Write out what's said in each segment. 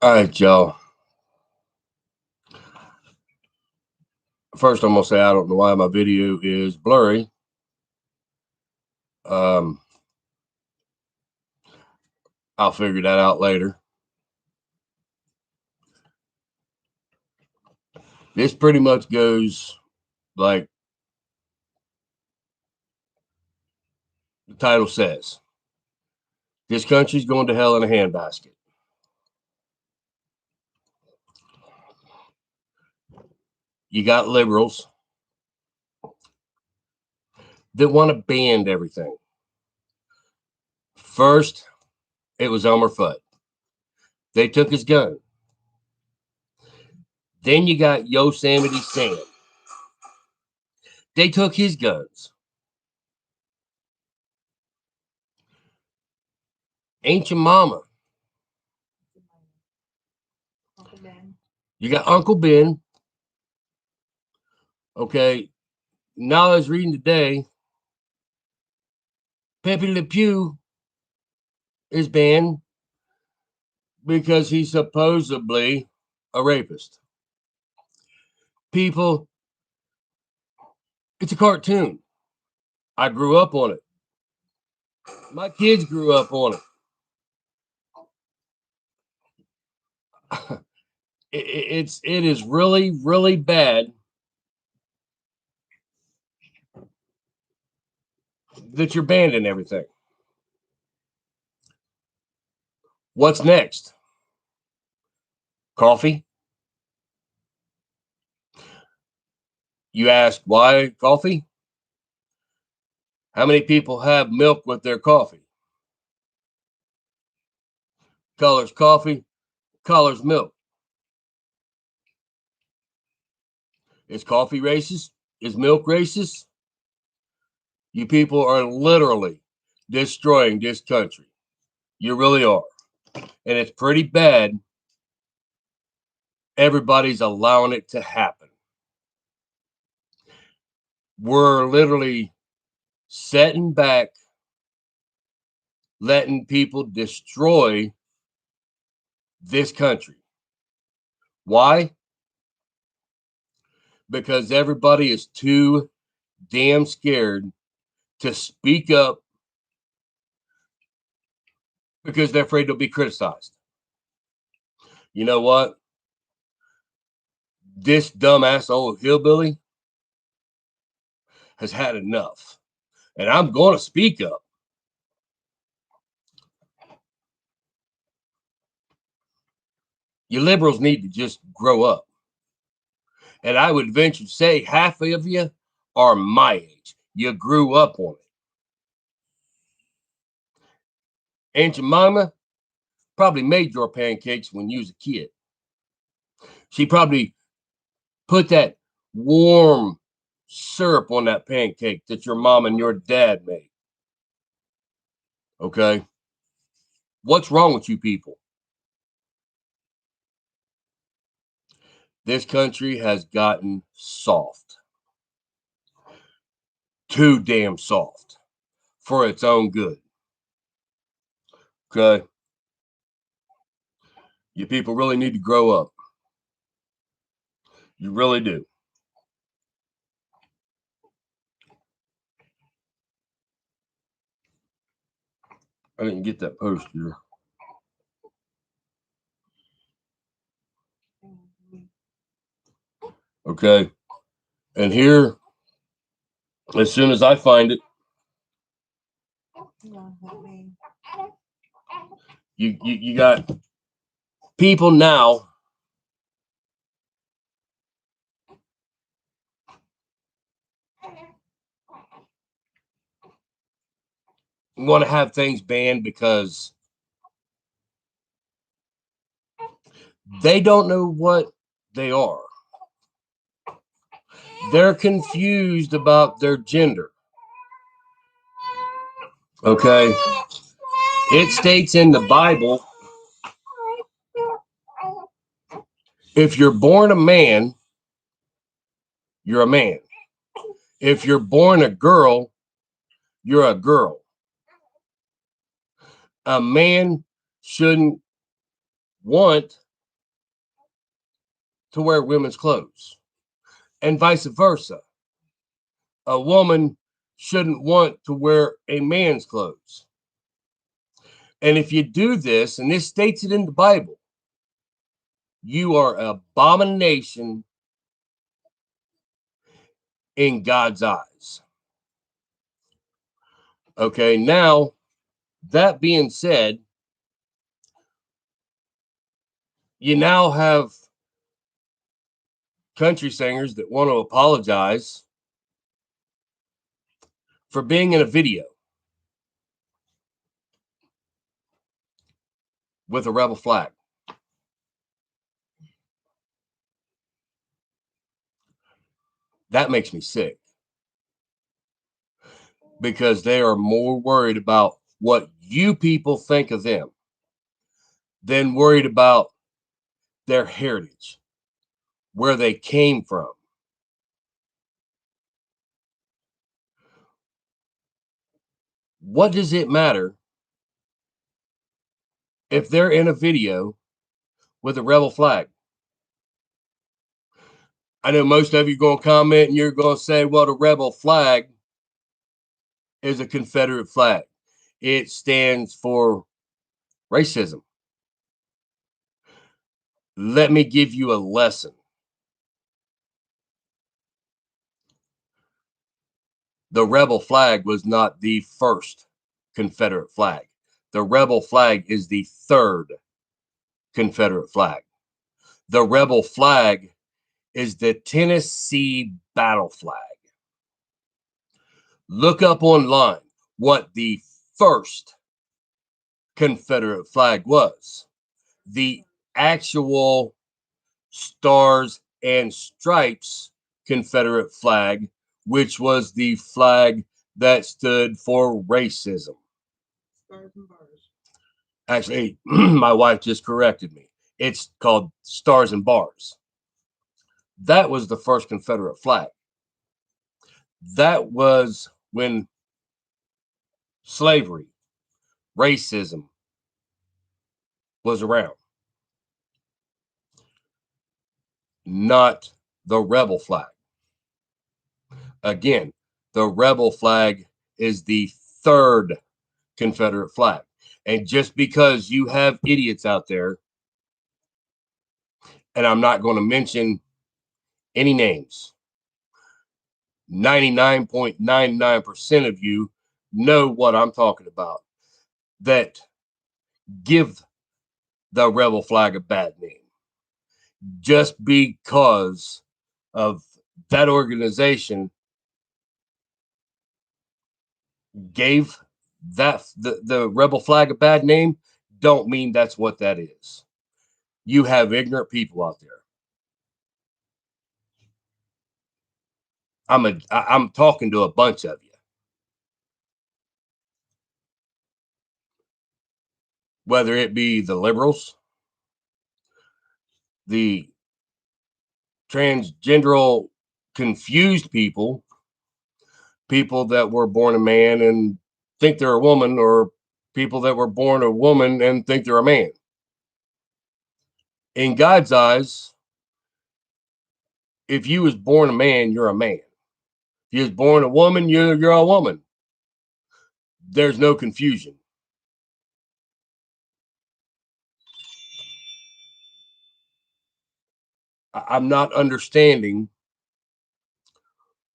All right, y'all. First, I'm gonna say I don't know why my video is blurry. Um, I'll figure that out later. This pretty much goes like the title says. This country's going to hell in a handbasket. You got liberals that want to ban everything. First, it was Elmer Fudd. They took his gun. Then you got Yosemite Sam. They took his guns. Ain't your mama. You got Uncle Ben. Okay. Now I was reading today, Pepe Le Pew is banned because he's supposedly a rapist. People, it's a cartoon. I grew up on it. My kids grew up on it. It is really, really bad that you're banning everything. What's next? Coffee? You ask why coffee? How many people have milk with their coffee? Colors coffee, colors milk. Is coffee racist? Is milk racist? You people are literally destroying this country. You really are. And it's pretty bad. Everybody's allowing it to happen. We're literally setting back, letting people destroy this country. Why? Because everybody is too damn scared to speak up because they're afraid they'll be criticized. You know what? This dumbass old hillbilly has had enough. And I'm going to speak up. You liberals need to just grow up. And I would venture to say half of you are my age. You grew up on it. Aunt Jemima probably made your pancakes when you was a kid. She probably put that warm syrup on that pancake that your mom and your dad made. Okay? What's wrong with you people? This country has gotten soft. Too damn soft for its own good. Okay? You people really need to grow up. You really do. I didn't get that post here. Okay. And here, as soon as I find it, you got people now want to have things banned because they don't know what they are. They're confused about their gender. Okay. It states in the Bible, if you're born a man, you're a man. If you're born a girl, you're a girl. A man shouldn't want to wear women's clothes, and vice versa. A woman shouldn't want to wear a man's clothes. And if you do this, and this states it in the Bible, you are an abomination in God's eyes. Okay, now that being said, you now have country singers that want to apologize for being in a video with a rebel flag. That makes me sick, because they are more worried about what you people think of them than worried about their heritage, where they came from. What does it matter if they're in a video with a rebel flag? I know most of you are going to comment and you're going to say, well, the rebel flag is a Confederate flag. It stands for racism. Let me give you a lesson. The rebel flag was not the first Confederate flag. The rebel flag is the third Confederate flag. The rebel flag is the Tennessee battle flag. Look up online what the first Confederate flag was. The actual Stars and Stripes Confederate flag, which was the flag that stood for racism. Stars and bars. Actually, my wife just corrected me. It's called Stars and Bars. That was the first Confederate flag. That was when slavery, racism was around. Not the rebel flag. Again, the rebel flag is the third Confederate flag. And just because you have idiots out there, and I'm not going to mention any names, 99.99% of you know what I'm talking about, that give the rebel flag a bad name just because of that organization gave the rebel flag a bad name. Don't mean that's what that is. You have ignorant people out there. I'm talking to a bunch of you. Whether it be the liberals, the transgender confused people, people that were born a man and think they're a woman, or people that were born a woman and think they're a man. In God's eyes, if you was born a man, you're a man. If you was born a woman, you're a woman. There's no confusion. I'm not understanding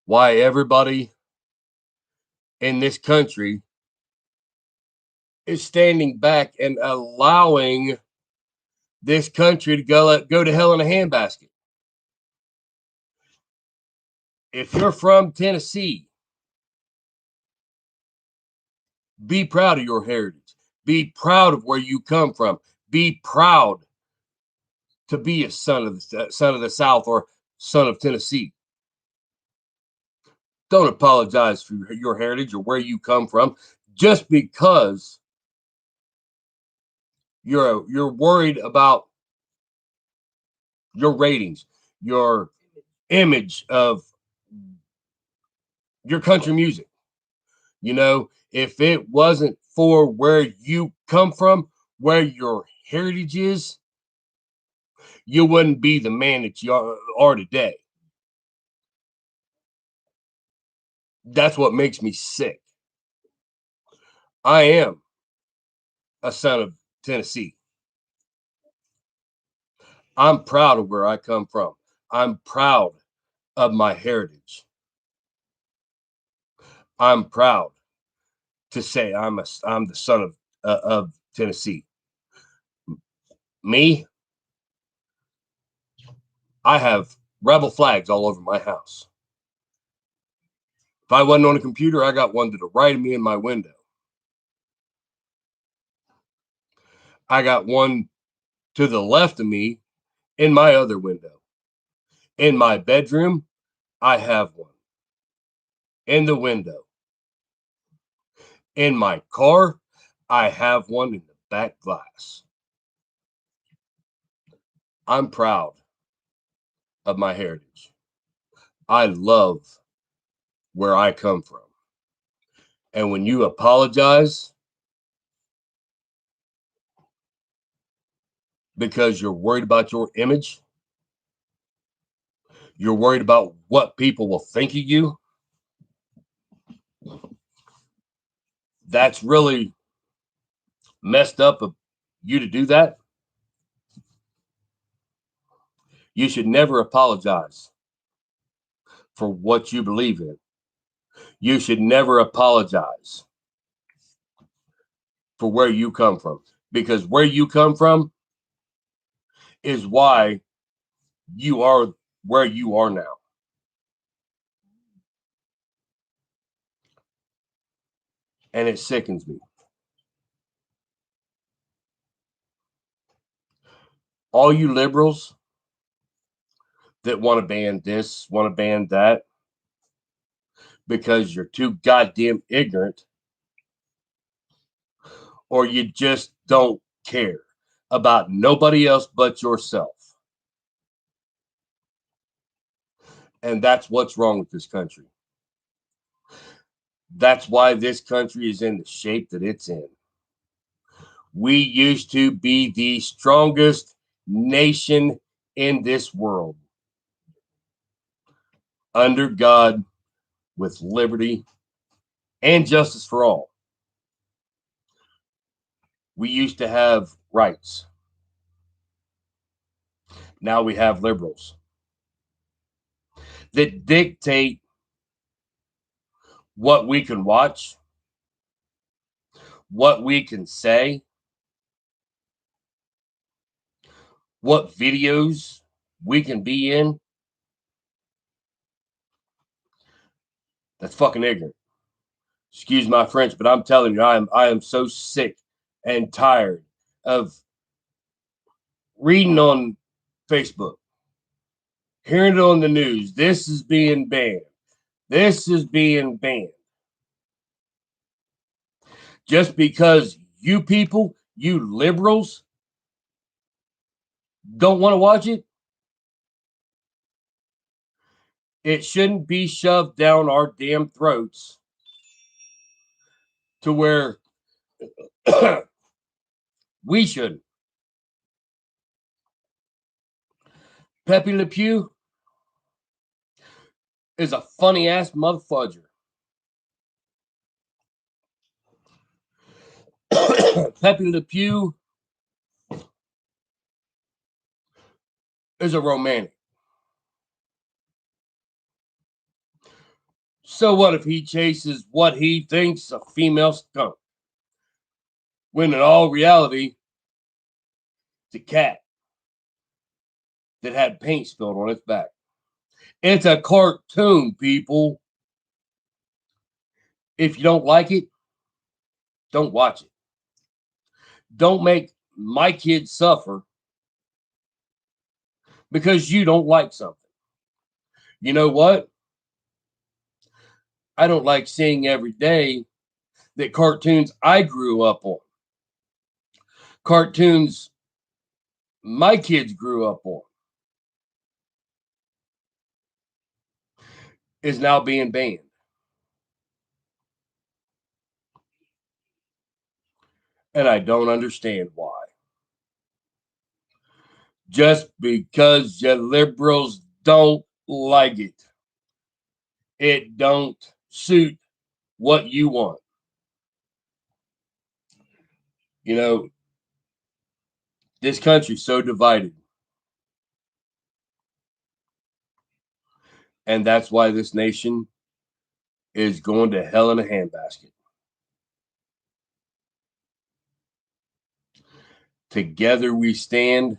why everybody in this country is standing back and allowing this country to go to hell in a handbasket. If you're from Tennessee, be proud of your heritage. Be proud of where you come from. Be proud to be a son of the South or son of Tennessee. Don't apologize for your heritage or where you come from just because you're worried about your ratings, your image of your country music. You know, if it wasn't for where you come from, where your heritage is, you wouldn't be the man that you are today. That's what makes me sick. I am a son of Tennessee. I'm proud of where I come from. I'm proud of my heritage. I'm proud to say I'm the son of Tennessee. Me, I have rebel flags all over my house. If I wasn't on a computer, I got one to the right of me in my window. I got one to the left of me in my other window. In my bedroom, I have one. In the window. In my car, I have one in the back glass. I'm proud of my heritage. I love where I come from. And when you apologize because you're worried about your image, you're worried about what people will think of you, that's really messed up of you to do that. You should never apologize for what you believe in. You should never apologize for where you come from, because where you come from is why you are where you are now. And it sickens me. All you liberals that want to ban this, want to ban that, because you're too goddamn ignorant, or you just don't care about nobody else but yourself. And that's what's wrong with this country. That's why this country is in the shape that it's in. We used to be the strongest nation in this world. Under God, with liberty and justice for all. We used to have rights. Now we have liberals that dictate what we can watch, what we can say, what videos we can be in. That's fucking ignorant. Excuse my French, but I'm telling you, I am so sick and tired of reading on Facebook, hearing it on the news. This is being banned. This is being banned. Just because you people, you liberals, don't want to watch it, it shouldn't be shoved down our damn throats to where we shouldn't. Pepe Le Pew is a funny ass motherfudger. Pepe Le Pew is a romantic. So what if he chases what he thinks a female skunk? When in all reality, it's a cat that had paint spilled on its back. It's a cartoon, people. If you don't like it, don't watch it. Don't make my kids suffer because you don't like something. You know what? I don't like seeing every day that cartoons I grew up on, cartoons my kids grew up on, is now being banned. And I don't understand why. just because you liberals don't like it. It don't suit what you want. You know, this country's so divided. And that's why this nation is going to hell in a handbasket. Together we stand,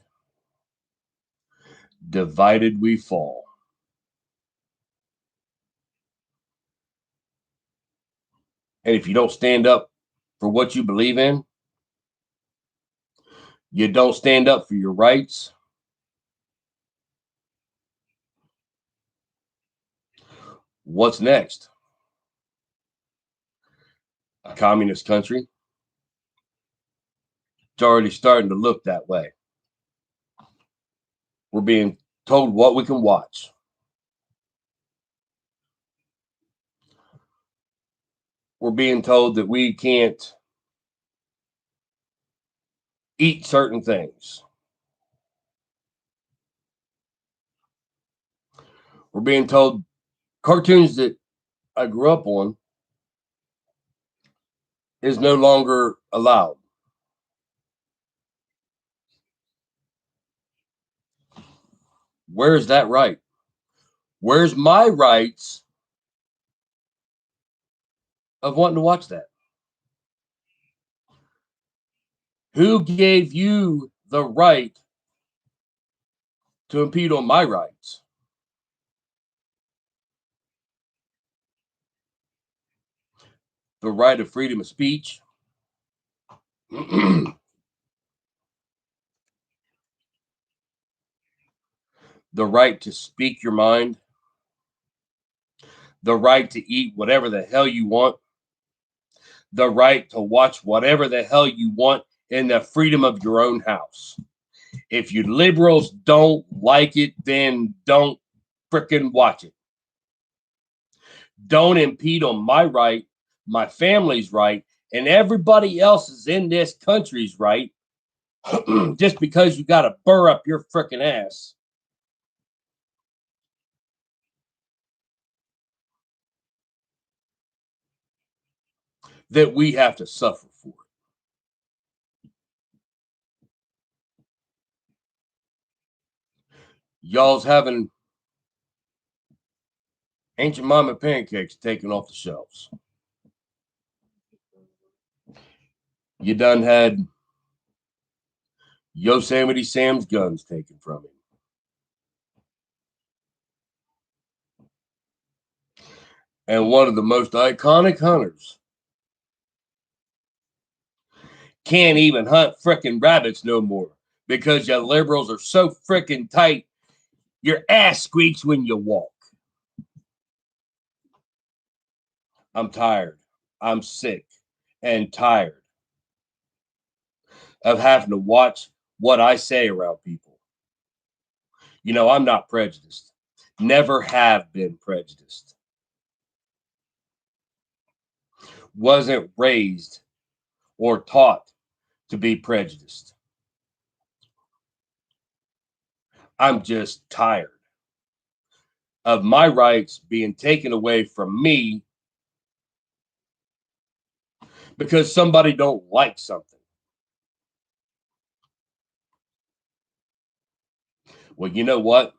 divided we fall. And if you don't stand up for what you believe in, you don't stand up for your rights, what's next? A communist country? It's already starting to look that way. We're being told what we can watch. We're being told that we can't eat certain things. We're being told cartoons that I grew up on is no longer allowed. Where's that right? Where's my rights of wanting to watch that? Who gave you the right to impede on my rights? The right of freedom of speech. The right to speak your mind. The right to eat whatever the hell you want. The right to watch whatever the hell you want in the freedom of your own house. If you liberals don't like it, then don't frickin' watch it. Don't impede on my right, my family's right, and everybody else's in this country's right just because you got to burr up your frickin' ass. That we have to suffer for it. Y'all's having Ancient Mama pancakes taken off the shelves. You done had Yosemite Sam's guns taken from him. And one of the most iconic hunters can't even hunt frickin' rabbits no more because you liberals are so frickin' tight, your ass squeaks when you walk. I'm tired. I'm sick and tired of having to watch what I say around people. You know, I'm not prejudiced. Never have been prejudiced. Wasn't raised or taught to be prejudiced. I'm just tired of my rights being taken away from me because somebody don't like something. Well, you know what?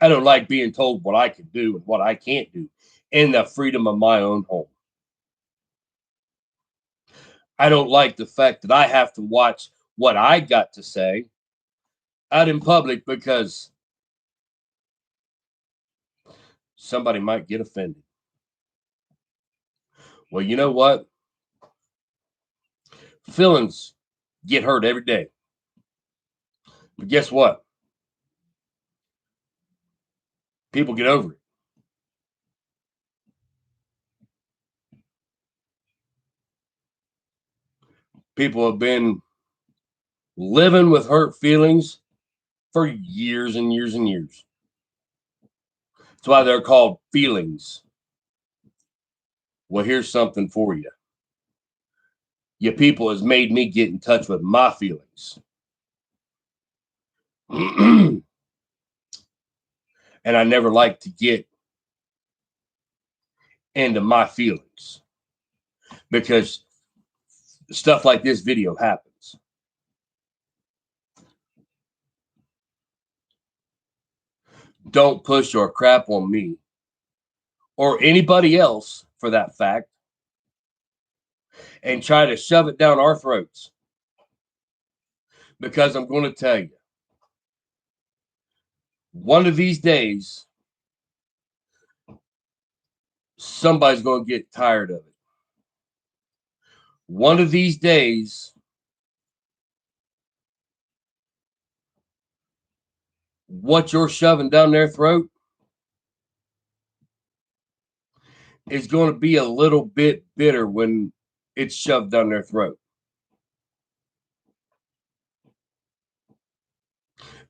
I don't like being told what I can do and what I can't do in the freedom of my own home. I don't like the fact that I have to watch what I got to say out in public because somebody might get offended. Well, you know what? Feelings get hurt every day. But guess what? People get over it. People have been living with hurt feelings for years and years and years. That's why they're called feelings. Well, here's something for you. You people has made me get in touch with my feelings. And I never like to get into my feelings because stuff like this video happens. Don't push your crap on me or anybody else for that fact and try to shove it down our throats. Because I'm going to tell you, one of these days, somebody's going to get tired of it. One of these days, what you're shoving down their throat is going to be a little bit bitter when it's shoved down their throat.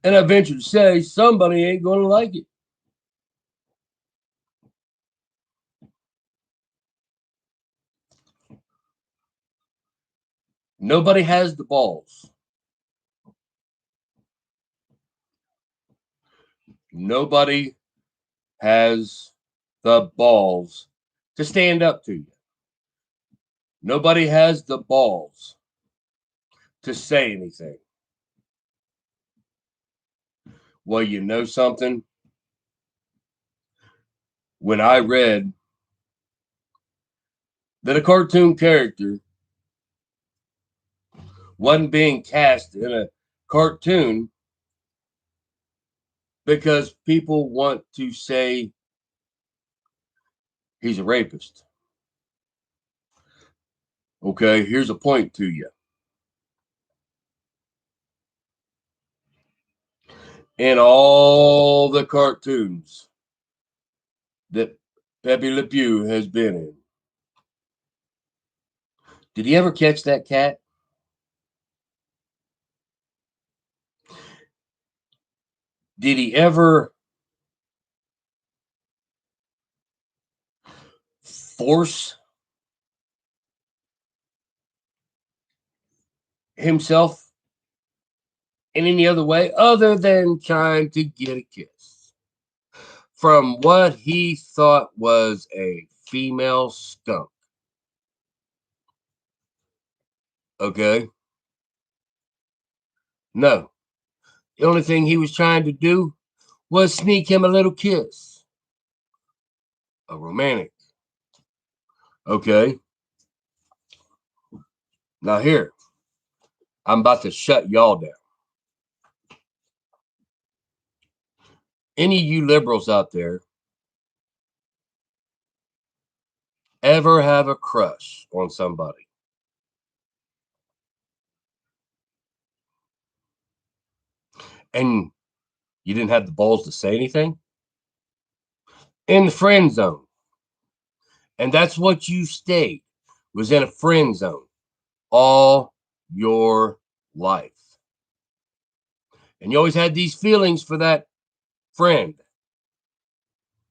And I venture to say somebody ain't going to like it. Nobody has the balls. Nobody has the balls to stand up to you. Nobody has the balls to say anything. Well, you know something? When I read that a cartoon character wasn't being cast in a cartoon because people want to say he's a rapist. Okay, here's a point to you. In all the cartoons that Pepe Le Pew has been in, did he ever catch that cat? Did he ever force himself in any other way other than trying to get a kiss from what he thought was a female skunk? Okay. No. The only thing he was trying to do was sneak him a little kiss. A romantic. Okay. Now here, I'm about to shut y'all down. Any of you liberals out there ever have a crush on somebody? And you didn't have the balls to say anything? In the friend zone. And that's what you stayed, was in a friend zone all your life. And you always had these feelings for that friend,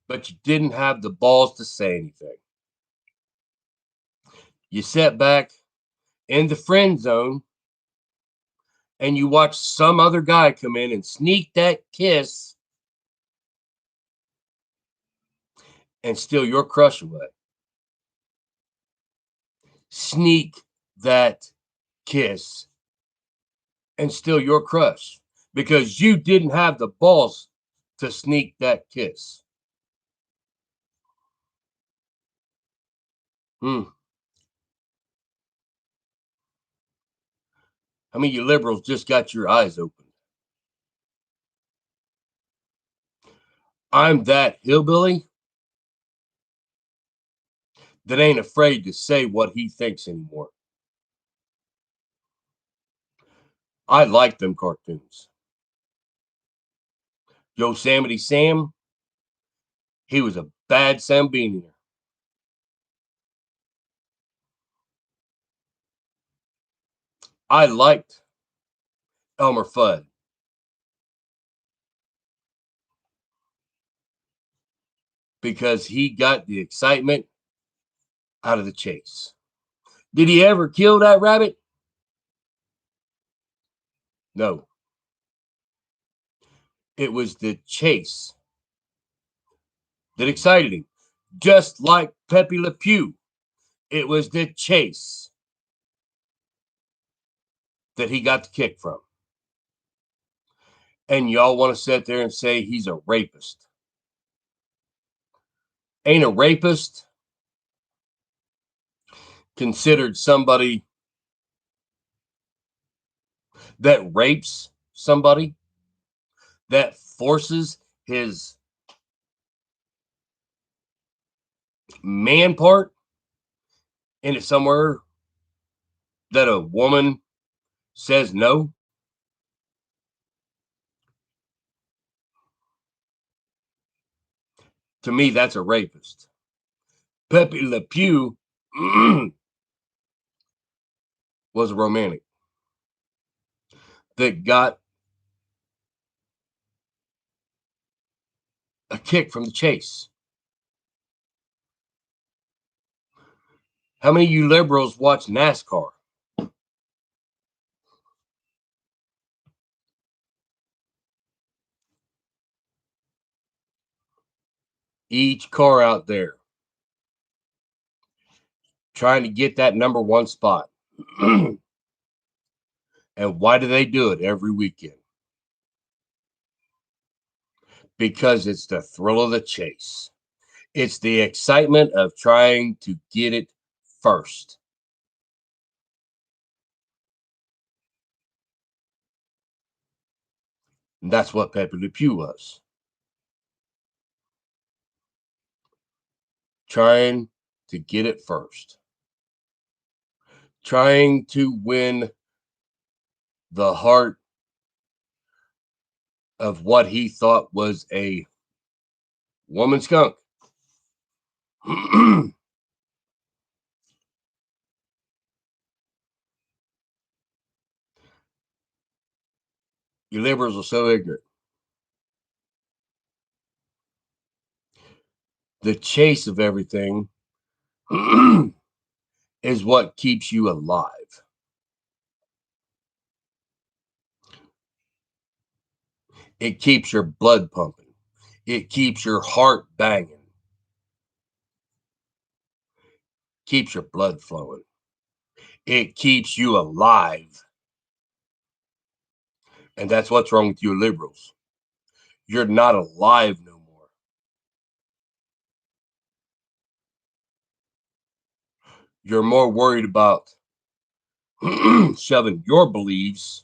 but you didn't have the balls to say anything. You sat back in the friend zone and you watched some other guy come in and sneak that kiss and steal your crush away. Sneak that kiss and steal your crush because you didn't have the balls to sneak that kiss. How many of you liberals just got your eyes open? I'm that hillbilly that ain't afraid to say what he thinks anymore. I like them cartoons. Yosemite Sam, he was a bad Sambinian. I liked Elmer Fudd because he got the excitement out of the chase. Did he ever kill that rabbit? No. It was the chase that excited him. Just like Pepe Le Pew, it was the chase that he got the kick from. And y'all want to sit there and say he's a rapist. Ain't a rapist considered somebody that rapes somebody, that forces his man part into somewhere that a woman says no? To me, that's a rapist. Pepe Le Pew was a romantic that got a kick from the chase. How many of you liberals watch NASCAR? Each car out there trying to get that number one spot. And why do they do it every weekend? Because it's the thrill of the chase. It's the excitement of trying to get it first. And that's what Pepe Le Pew was. Trying to get it first. Trying to win the heart of what he thought was a woman skunk. You liberals are so ignorant. The chase of everything is what keeps you alive. It keeps your blood pumping. It keeps your heart banging. Keeps your blood flowing. It keeps you alive. And that's what's wrong with you liberals. You're not alive no more. You're more worried about shoving your beliefs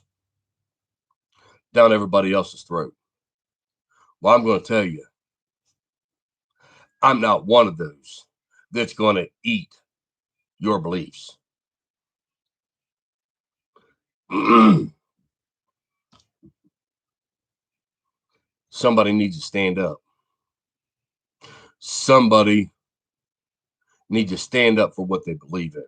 down everybody else's throat. Well, I'm going to tell you, I'm not one of those that's going to eat your beliefs. Somebody needs to stand up. Somebody needs to stand up for what they believe in.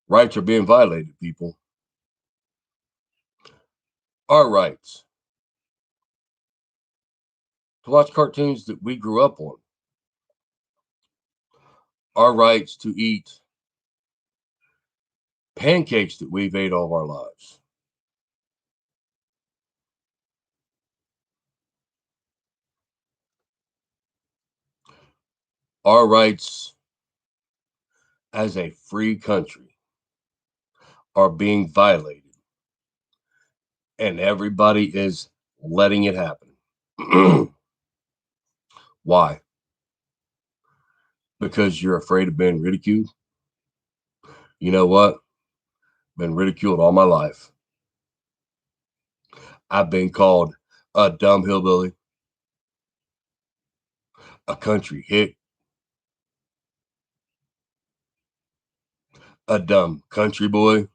Rights are being violated, people. Our rights to watch cartoons that we grew up on. Our rights to eat pancakes that we've ate all of our lives. Our rights as a free country are being violated. And everybody is letting it happen. Why? Because you're afraid of being ridiculed? You know what? Been ridiculed all my life. I've been called a dumb hillbilly, a country hick, a dumb country boy.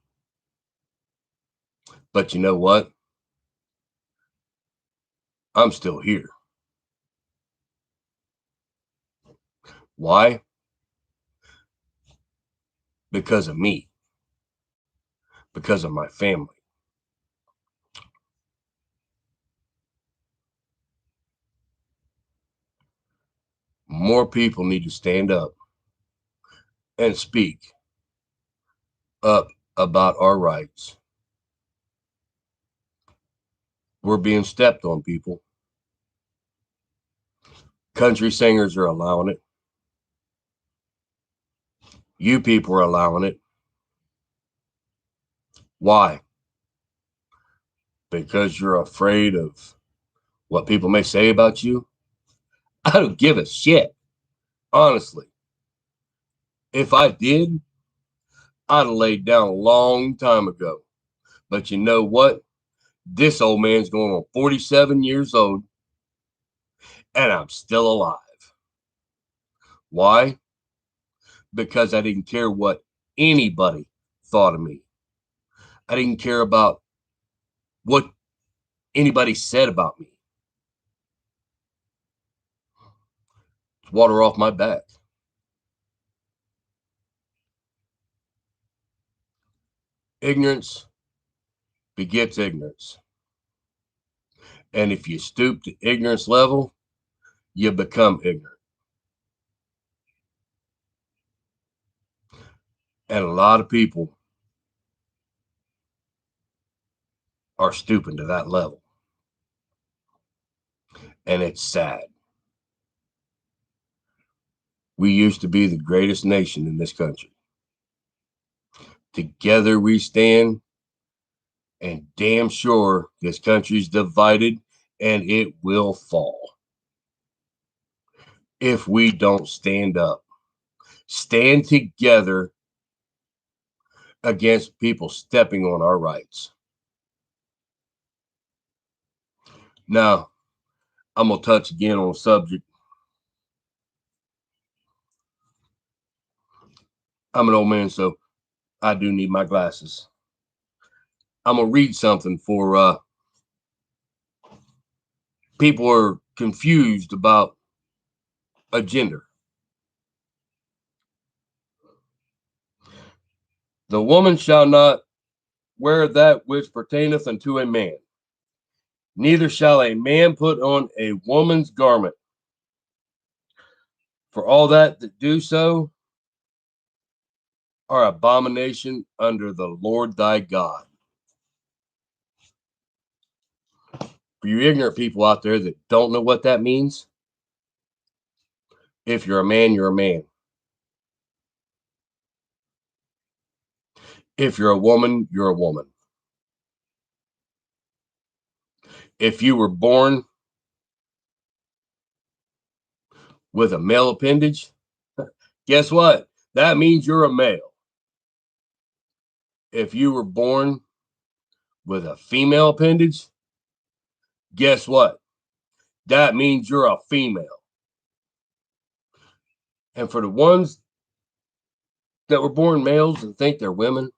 But you know what? I'm still here. Why? Because of me. Because of my family. more people need to stand up and speak up about our rights. We're being stepped on, people. Country singers are allowing it. You people are allowing it. Why? Because you're afraid of what people may say about you? I don't give a shit. Honestly. If I did, I'd have laid down a long time ago. But you know what? This old man's going on 47 years old, and I'm still alive. Why? Because I didn't care what anybody thought of me. I didn't care about what anybody said about me. It's water off my back. Ignorance begets ignorance. And if you stoop to ignorance level, you become ignorant. And a lot of people are stooping to that level. And it's sad. We used to be the greatest nation in this country. Together we stand, and damn sure this country's divided and it will fall. If we don't stand up, stand together against people stepping on our rights. Now, I'm going to touch again on a subject. I'm an old man, so I do need my glasses. I'm going to read something for people are confused about a gender. The woman shall not wear that which pertaineth unto a man, neither shall a man put on a woman's garment. For all that do so are abomination under the Lord thy God. For you ignorant people out there that don't know what that means, if you're a man, you're a man. If you're a woman, you're a woman. If you were born with a male appendage, guess what? That means you're a male. If you were born with a female appendage, guess what? That means you're a female. And for the ones that were born males and think they're women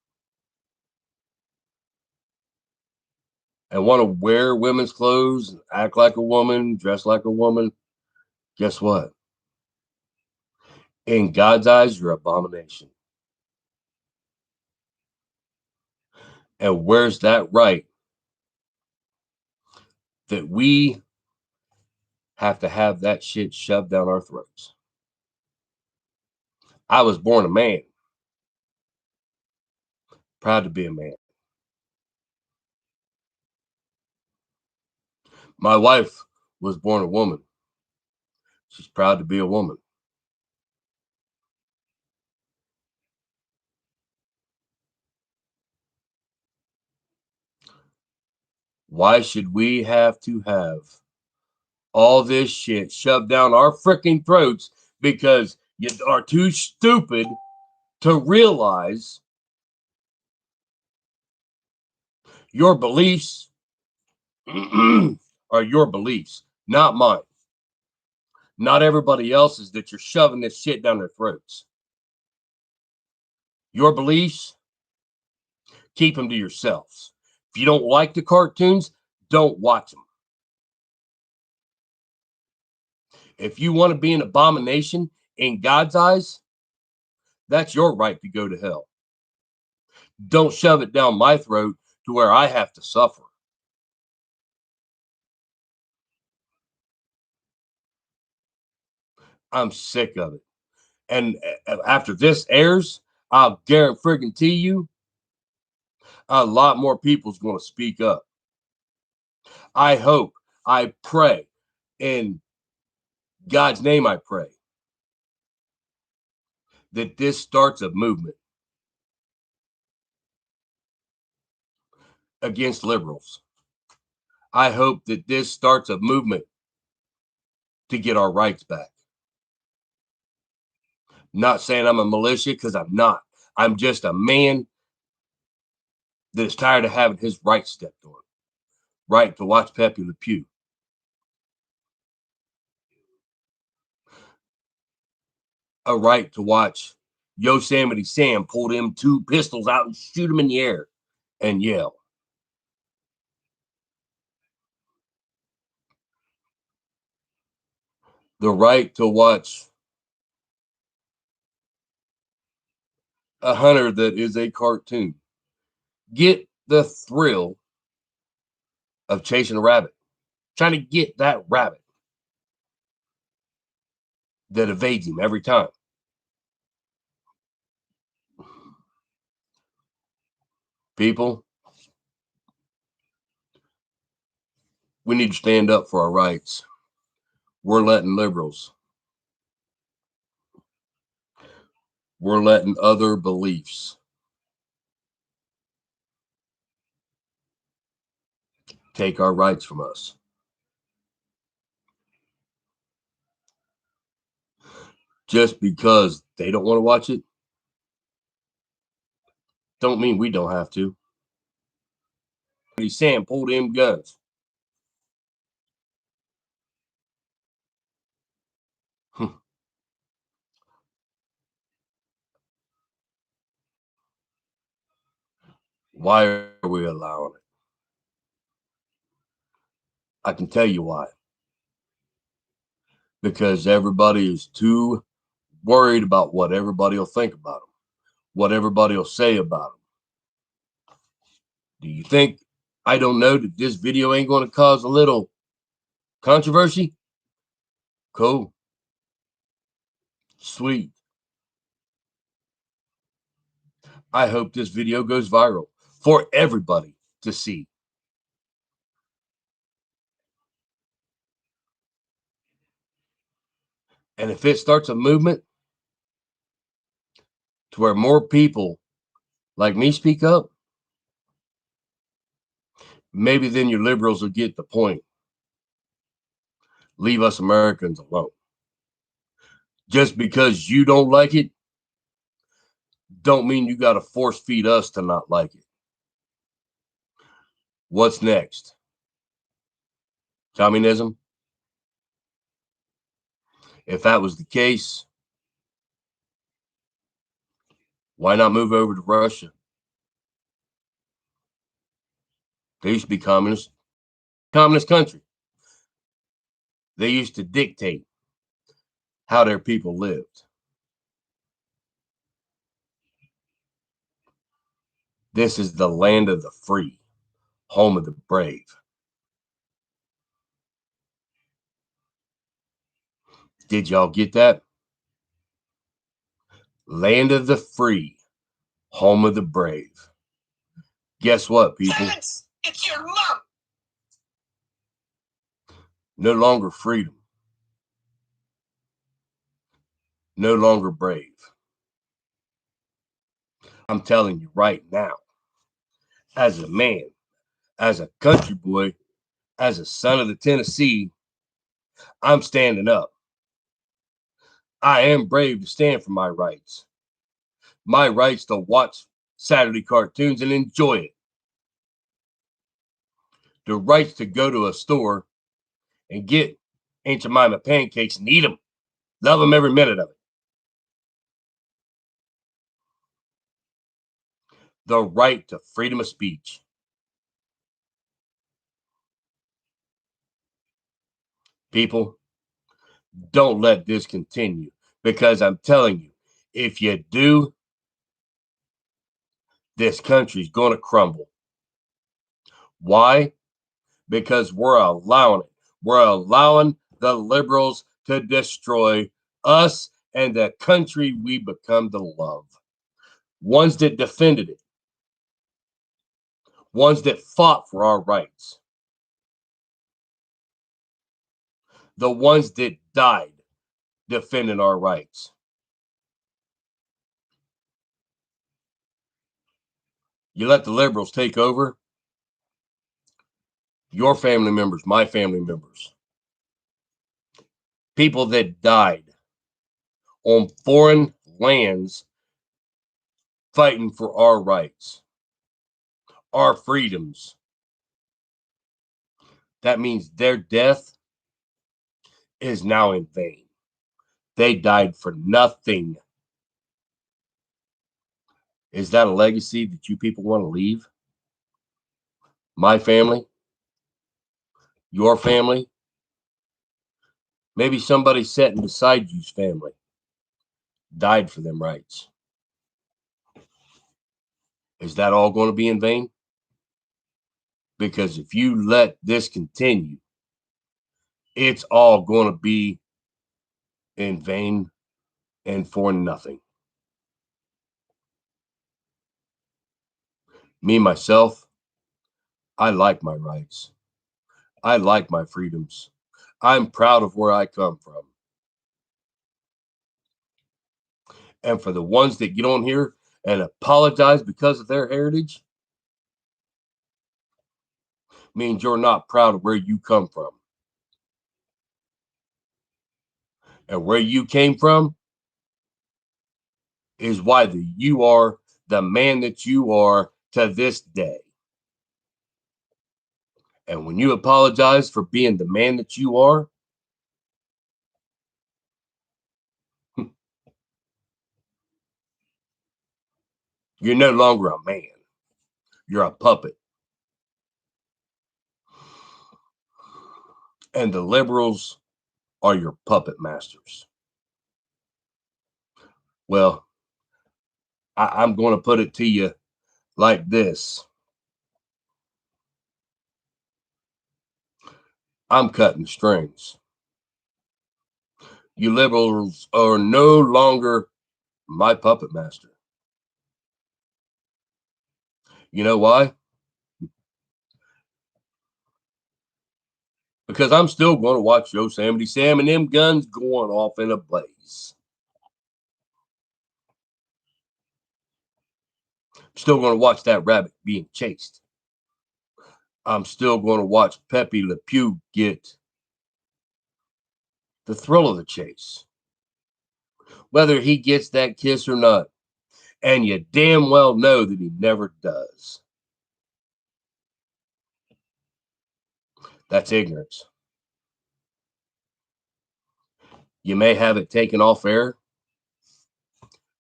and want to wear women's clothes and act like a woman, dress like a woman, guess what? In God's eyes, you're an abomination. And where's that right that we have to have that shit shoved down our throats? I was born a man. Proud to be a man. My wife was born a woman. She's proud to be a woman. Why should we have to have all this shit shoved down our freaking throats because you are too stupid to realize your beliefs are your beliefs, not mine. Not everybody else's that you're shoving this shit down their throats. Your beliefs, keep them to yourselves. If you don't like the cartoons, don't watch them. If you want to be an abomination in God's eyes, that's your right to go to hell. Don't shove it down my throat to where I have to suffer. I'm sick of it. And after this airs, I'll guarantee you a lot more people's going to speak up. I hope, I pray, in God's name I pray, that this starts a movement against liberals. I hope that this starts a movement to get our rights back. Not saying I'm a militia, because I'm not. I'm just a man that's tired of having his rights stepped on. Right to watch Pepe Le Pew. A right to watch Yosemite Sam pull them 2 pistols out and shoot them in the air and yell. The right to watch a hunter that is a cartoon get the thrill of chasing a rabbit, trying to get that rabbit that evades him every time. People, we need to stand up for our rights. We're letting liberals, we're letting other beliefs take our rights from us. Just because they don't want to watch it, don't mean we don't have to. He's saying, pull them guns. Why are we allowing it? I can tell you why. Because everybody is too worried about what everybody will think about them, what everybody will say about them. Do you think I don't know that this video ain't going to cause a little controversy? Cool. Sweet. I hope this video goes viral for everybody to see. And if it starts a movement to where more people like me speak up, maybe then your liberals will get the point. Leave us Americans alone. Just because you don't like it, don't mean you got to force feed us to not like it. What's next? Communism? If that was the case, why not move over to Russia? They used to be communist country. They used to dictate how their people lived. This is the land of the free, home of the brave. Did y'all get that? Land of the free, home of the brave. Guess what, people? Thanks. It's your mom. No longer freedom. No longer brave. I'm telling you right now, as a man, as a country boy, as a son of the Tennessee, I'm standing up. I am brave to stand for my rights. My rights to watch Saturday cartoons and enjoy it. The rights to go to a store and get Aunt Jemima pancakes and eat them. Love them every minute of it. The right to freedom of speech. People, don't let this continue, because I'm telling you, if you do, this country's going to crumble. Why? Because we're allowing it. We're allowing the liberals to destroy us and the country we become to love. Ones that defended it. Ones that fought for our rights. The ones that died defending our rights. You let the liberals take over. Your family members, my family members. People that died on foreign lands fighting for our rights, our freedoms. That means their death is now in vain. They died for nothing. Is that a legacy that you people want to leave? My family? Your family? Maybe somebody sitting beside you's family died for them rights. Is that all going to be in vain? Because if you let this continue, it's all going to be in vain and for nothing. Me, myself, I like my rights. I like my freedoms. I'm proud of where I come from. And for the ones that get on here and apologize because of their heritage, means you're not proud of where you come from. And where you came from is why you are the man that you are to this day. And when you apologize for being the man that you are, you're no longer a man. You're a puppet. And the liberals are your puppet masters. Well, I'm going to put it to you like this. I'm cutting strings. You liberals are no longer my puppet master. You know why? Because I'm still going to watch Yosemite Sam and them guns going off in a blaze. I'm still going to watch that rabbit being chased. I'm still going to watch Pepe Le Pew get the thrill of the chase. Whether he gets that kiss or not. And you damn well know that he never does. That's ignorance. You may have it taken off air,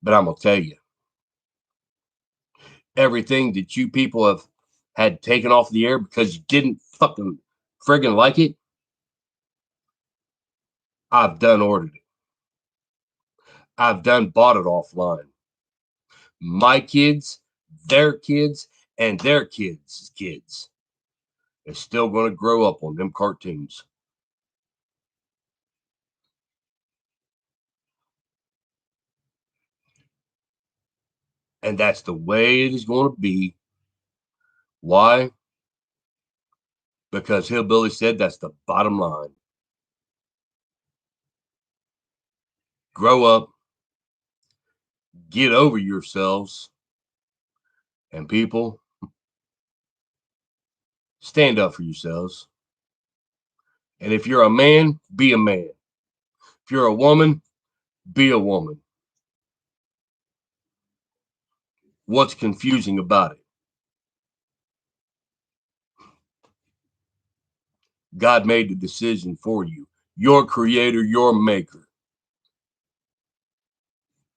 but I'm going to tell you, everything that you people have had taken off the air because you didn't fucking friggin' like it, I've done ordered it. I've done bought it offline. My kids, their kids, and their kids' kids is still going to grow up on them cartoons. And that's the way it is going to be. Why? Because Hillbilly said that's the bottom line. Grow up, get over yourselves, and people, stand up for yourselves. And if you're a man, be a man. If you're a woman, be a woman. What's confusing about it? God made the decision for you. Your creator, your maker.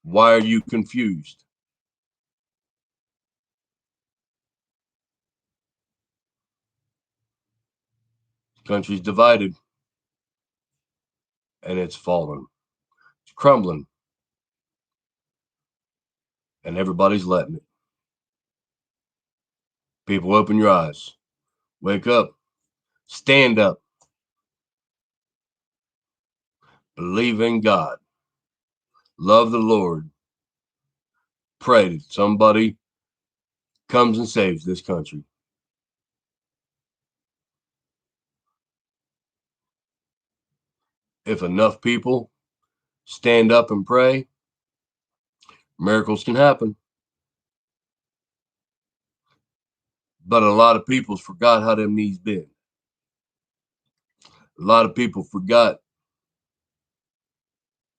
Why are you confused? The country's divided and it's falling. It's crumbling. And everybody's letting it. People, open your eyes. Wake up. Stand up. Believe in God. love the Lord, pray that somebody comes and saves this country. If enough people stand up and pray, miracles can happen. But a lot of people forgot how them knees bend. A lot of people forgot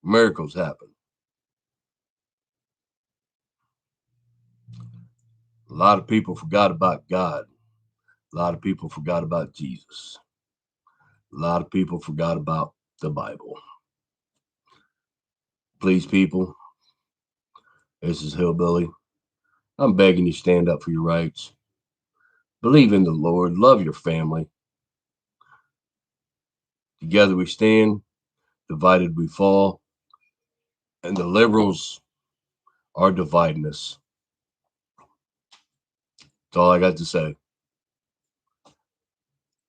miracles happen. A lot of people forgot about God. A lot of people forgot about Jesus. A lot of people forgot about the Bible. Please, people, this is Hillbilly. I'm begging you, stand up for your rights. Believe in the Lord. Love your family. Together we stand. Divided we fall. And the liberals are dividing us. That's all I got to say.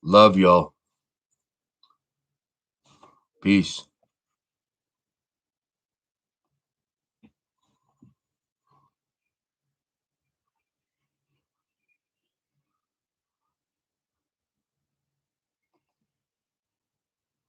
Love y'all. Peace.